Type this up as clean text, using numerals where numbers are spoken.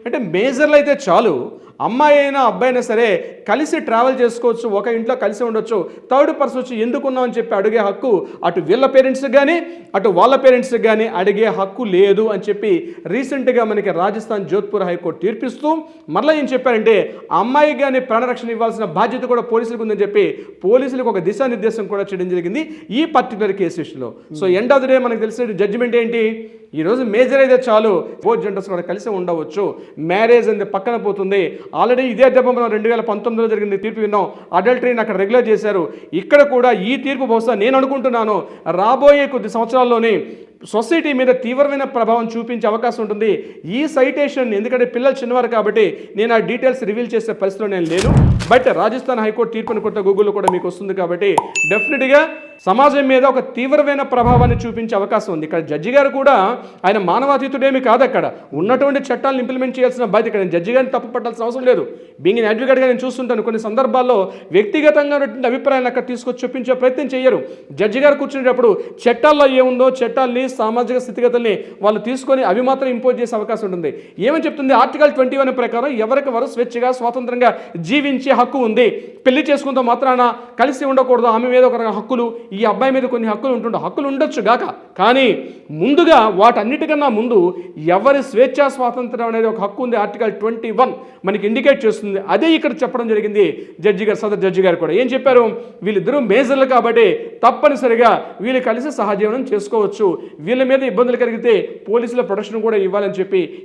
అంటే మేజర్లు అయితే చాలు, అమ్మాయి అయినా అబ్బాయి అయినా సరే కలిసి ట్రావెల్ చేసుకోవచ్చు, ఒక ఇంట్లో కలిసి ఉండొచ్చు, థర్డ్ పర్సన్ వచ్చి ఎందుకున్నావు అని చెప్పి అడిగే హక్కు అటు వీళ్ళ పేరెంట్స్కి కానీ అటు వాళ్ళ పేరెంట్స్కి కానీ అడిగే హక్కు లేదు అని చెప్పి రీసెంట్గా మనకి రాజస్థాన్ జోధ్పూర్ హైకోర్టు తీర్పిస్తూ మరలా ఏం చెప్పారంటే అమ్మాయికి కానీ ప్రాణరక్షణ ఇవ్వాల్సిన బాధ్యత కూడా పోలీసులకు ఉందని చెప్పి పోలీసులకు ఒక దిశానిర్దేశం కూడా చేయడం జరిగింది ఈ పర్టికులర్ కేసు విషయంలో. So end of the day మనకు తెలిసిన జడ్జిమెంట్ ఏంటి, ఈరోజు మేజర్ అయితే చాలు, బోత్ జెండర్స్ కూడా కలిసి ఉండవచ్చు, మ్యారేజ్ అనేది పక్కన పోతుంది. ఆల్రెడీ ఇదే దెబ్బ మనం 2019లో జరిగింది తీర్పు విన్నాం, అడల్టరీని అక్కడ రెగ్యులేట్ చేశారు. ఇక్కడ కూడా ఈ తీర్పు బహుశా నేను అనుకుంటున్నాను రాబోయే కొద్ది సంవత్సరాల్లోనే సొసైటీ మీద తీవ్రమైన ప్రభావం చూపించే అవకాశం ఉంటుంది. ఈ సైటేషన్ ఎందుకంటే పిల్లలు చిన్నవారు కాబట్టి నేను ఆ డీటెయిల్స్ రివీల్ చేసే పరిస్థితిలో నేను లేను, బట్ రాజస్థాన్ హైకోర్టు తీర్పును కొత్త గూగుల్లో కూడా మీకు వస్తుంది కాబట్టి డెఫినెట్గా సమాజం మీద ఒక తీవ్రమైన ప్రభావాన్ని చూపించే అవకాశం ఉంది. ఇక్కడ జడ్జి గారు కూడా ఆయన మానవాతీతుడేమి కాదు, అక్కడ ఉన్నటువంటి చట్టాలను ఇంప్లిమెంట్ చేయాల్సిన బాధ్యత. ఇక్కడ నేను జడ్జి గారిని తప్పు పట్టాల్సిన అవసరం లేదు. బీయింగ్ అడ్వకేట్గా నేను చూస్తుంటాను కొన్ని సందర్భాల్లో వ్యక్తిగతంగా అభిప్రాయాన్ని అక్కడ తీసుకొచ్చి చూపించే ప్రయత్నం చేయరు. జడ్జి గారు కూర్చునేటప్పుడు చట్టాల్లో ఏముందో చట్టాలని సామాజిక స్థితిగతుల్ని వాళ్ళు తీసుకొని అవి మాత్రం ఇంపోజ్ చేసే అవకాశం ఉంటుంది. ఏమని చెప్తుంది ఆర్టికల్ 21 ప్రకారం ఎవరికి వారు స్వేచ్ఛగా స్వాతంత్రంగా జీవించే హక్కు ఉంది. పెళ్లి చేసుకుంటూ మాత్రాన కలిసి ఉండకూడదు, ఆమె మీద ఒక హక్కులు, ఈ అబ్బాయి మీద కొన్ని హక్కులు హక్కులు ఉండొచ్చు గాక, కానీ ముందుగా వాటన్నిటికన్నా ముందు ఎవరి స్వేచ్ఛా స్వాతంత్రం అనేది ఒక హక్కు ఉంది ఆర్టికల్ 21 మనకి ఇండికేట్ చేస్తుంది. అదే ఇక్కడ చెప్పడం జరిగింది జడ్జి గారు, సదర్ జడ్జి గారు కూడా ఏం చెప్పారు, వీళ్ళిద్దరూ మేజర్లు కాబట్టి తప్పనిసరిగా వీళ్ళు కలిసి సహజీవనం చేసుకోవచ్చు, వీళ్ళ మీద ఇబ్బందులు కలిగితే పోలీసుల ప్రొటెక్షన్ కూడా ఇవ్వాలని చెప్పి